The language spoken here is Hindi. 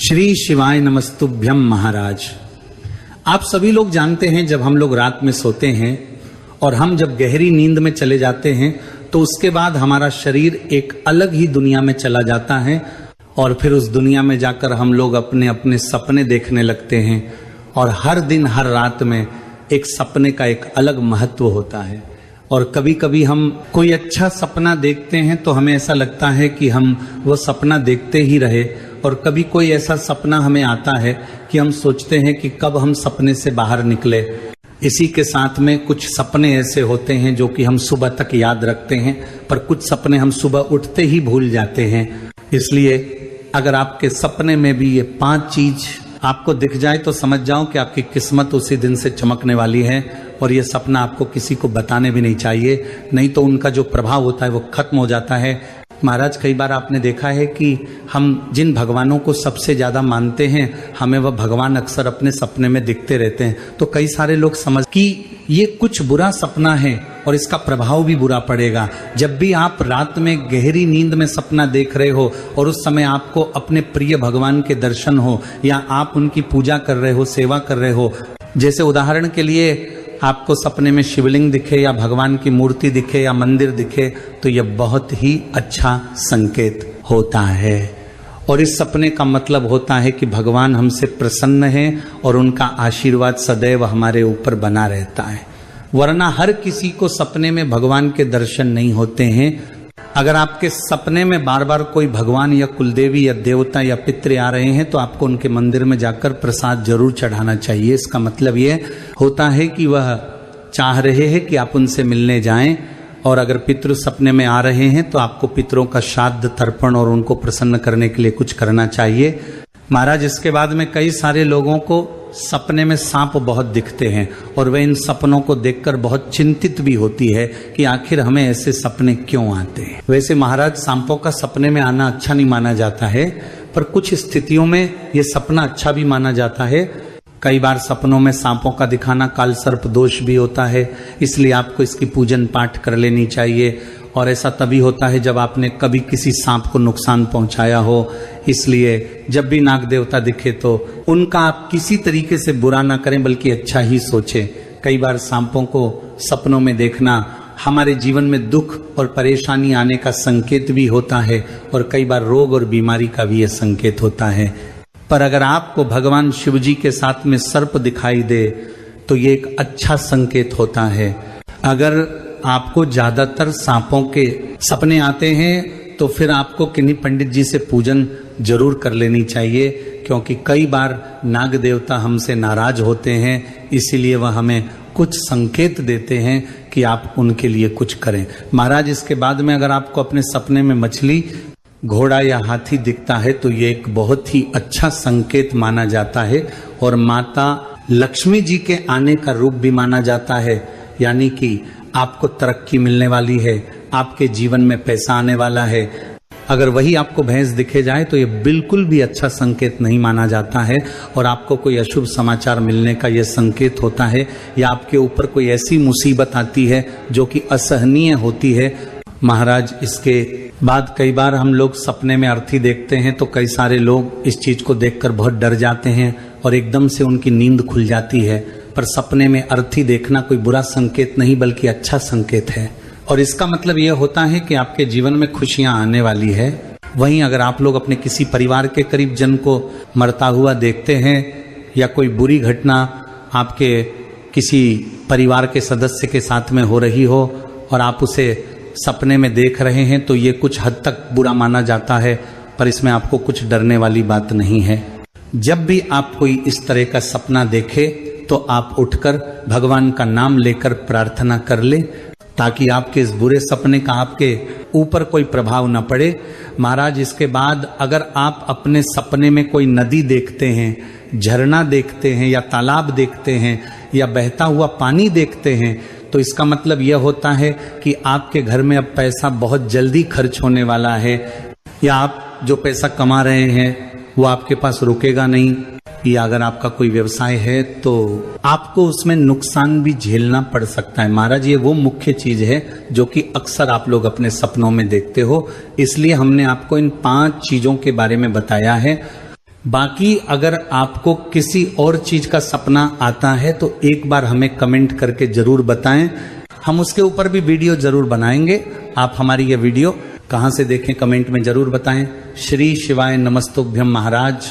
श्री शिवाय नमस्तुभ्यम महाराज। आप सभी लोग जानते हैं जब हम लोग रात में सोते हैं और हम जब गहरी नींद में चले जाते हैं तो उसके बाद हमारा शरीर एक अलग ही दुनिया में चला जाता है और फिर उस दुनिया में जाकर हम लोग अपने अपने सपने देखने लगते हैं। और हर दिन हर रात में एक सपने का एक अलग महत्व होता है। और कभी कभी हम कोई अच्छा सपना देखते हैं तो हमें ऐसा लगता है कि हम वो सपना देखते ही रहे, और कभी कोई ऐसा सपना हमें आता है कि हम सोचते हैं कि कब हम सपने से बाहर निकले। इसी के साथ में कुछ सपने ऐसे होते हैं जो कि हम सुबह तक याद रखते हैं, पर कुछ सपने हम सुबह उठते ही भूल जाते हैं। इसलिए अगर आपके सपने में भी ये 5 चीज आपको दिख जाए तो समझ जाओ कि आपकी किस्मत उसी दिन से चमकने वाली है। और ये सपना आपको किसी को बताने भी नहीं चाहिए, नहीं तो उनका जो प्रभाव होता है वो खत्म हो जाता है। महाराज, कई बार आपने देखा है कि हम जिन भगवानों को सबसे ज्यादा मानते हैं हमें वह भगवान अक्सर अपने सपने में दिखते रहते हैं। तो कई सारे लोग समझ कि ये कुछ बुरा सपना है और इसका प्रभाव भी बुरा पड़ेगा। जब भी आप रात में गहरी नींद में सपना देख रहे हो और उस समय आपको अपने प्रिय भगवान के दर्शन हो या आप उनकी पूजा कर रहे हो, सेवा कर रहे हो, जैसे उदाहरण के लिए आपको सपने में शिवलिंग दिखे या भगवान की मूर्ति दिखे या मंदिर दिखे, तो यह बहुत ही अच्छा संकेत होता है। और इस सपने का मतलब होता है कि भगवान हमसे प्रसन्न है और उनका आशीर्वाद सदैव हमारे ऊपर बना रहता है। वरना हर किसी को सपने में भगवान के दर्शन नहीं होते हैं। अगर आपके सपने में बार बार कोई भगवान या कुलदेवी या देवता या पितृ आ रहे हैं तो आपको उनके मंदिर में जाकर प्रसाद जरूर चढ़ाना चाहिए। इसका मतलब ये होता है कि वह चाह रहे हैं कि आप उनसे मिलने जाएं। और अगर पितृ सपने में आ रहे हैं तो आपको पितरों का श्राद्ध तर्पण और उनको प्रसन्न करने के लिए कुछ करना चाहिए। महाराज, इसके बाद में कई सारे लोगों को सपने में सांप बहुत दिखते हैं और वे इन सपनों को देखकर बहुत चिंतित भी होती है कि आखिर हमें ऐसे सपने क्यों आते हैं। वैसे महाराज, सांपों का सपने में आना अच्छा नहीं माना जाता है, पर कुछ स्थितियों में यह सपना अच्छा भी माना जाता है। कई बार सपनों में सांपों का दिखाना काल सर्प दोष भी होता है, इसलिए आपको इसकी पूजन पाठ कर लेनी चाहिए। और ऐसा तभी होता है जब आपने कभी किसी सांप को नुकसान पहुंचाया हो। इसलिए जब भी नाग देवता दिखे तो उनका आप किसी तरीके से बुरा ना करें, बल्कि अच्छा ही सोचें। कई बार सांपों को सपनों में देखना हमारे जीवन में दुख और परेशानी आने का संकेत भी होता है, और कई बार रोग और बीमारी का भी यह संकेत होता है। पर अगर आपको भगवान शिव जी के साथ में सर्प दिखाई दे तो ये एक अच्छा संकेत होता है। अगर आपको ज्यादातर सांपों के सपने आते हैं तो फिर आपको किन्हीं पंडित जी से पूजन जरूर कर लेनी चाहिए, क्योंकि कई बार नाग देवता हमसे नाराज होते हैं, इसीलिए वह हमें कुछ संकेत देते हैं कि आप उनके लिए कुछ करें। महाराज, इसके बाद में अगर आपको अपने सपने में मछली, घोड़ा या हाथी दिखता है तो ये एक बहुत ही अच्छा संकेत माना जाता है और माता लक्ष्मी जी के आने का रूप भी माना जाता है। यानी कि आपको तरक्की मिलने वाली है, आपके जीवन में पैसा आने वाला है। अगर वही आपको भैंस दिखे जाए तो ये बिल्कुल भी अच्छा संकेत नहीं माना जाता है और आपको कोई अशुभ समाचार मिलने का यह संकेत होता है, या आपके ऊपर कोई ऐसी मुसीबत आती है जो कि असहनीय होती है। महाराज, इसके बाद कई बार हम लोग सपने में अर्थी देखते हैं तो कई सारे लोग इस चीज को देखकर बहुत डर जाते हैं और एकदम से उनकी नींद खुल जाती है। पर सपने में अर्थी देखना कोई बुरा संकेत नहीं बल्कि अच्छा संकेत है, और इसका मतलब यह होता है कि आपके जीवन में खुशियां आने वाली है। वहीं अगर आप लोग अपने किसी परिवार के करीब जन को मरता हुआ देखते हैं या कोई बुरी घटना आपके किसी परिवार के सदस्य के साथ में हो रही हो और आप उसे सपने में देख रहे हैं तो ये कुछ हद तक बुरा माना जाता है, पर इसमें आपको कुछ डरने वाली बात नहीं है। जब भी आप कोई इस तरह का सपना देखे तो आप उठकर भगवान का नाम लेकर प्रार्थना कर ले, ताकि आपके इस बुरे सपने का आपके ऊपर कोई प्रभाव न पड़े। महाराज, इसके बाद अगर आप अपने सपने में कोई नदी देखते हैं, झरना देखते हैं या तालाब देखते हैं या बहता हुआ पानी देखते हैं तो इसका मतलब यह होता है कि आपके घर में अब पैसा बहुत जल्दी खर्च होने वाला है, या आप जो पैसा कमा रहे हैं वो आपके पास रुकेगा नहीं, या अगर आपका कोई व्यवसाय है तो आपको उसमें नुकसान भी झेलना पड़ सकता है। महाराज, ये वो मुख्य चीज है जो कि अक्सर आप लोग अपने सपनों में देखते हो, इसलिए हमने आपको इन 5 चीजों के बारे में बताया है। बाकी अगर आपको किसी और चीज का सपना आता है तो एक बार हमें कमेंट करके जरूर बताएं, हम उसके ऊपर भी वीडियो जरूर बनाएंगे। आप हमारी ये वीडियो कहां से देखें कमेंट में जरूर बताएं। श्री शिवाय नमस्तुभ्यम महाराज।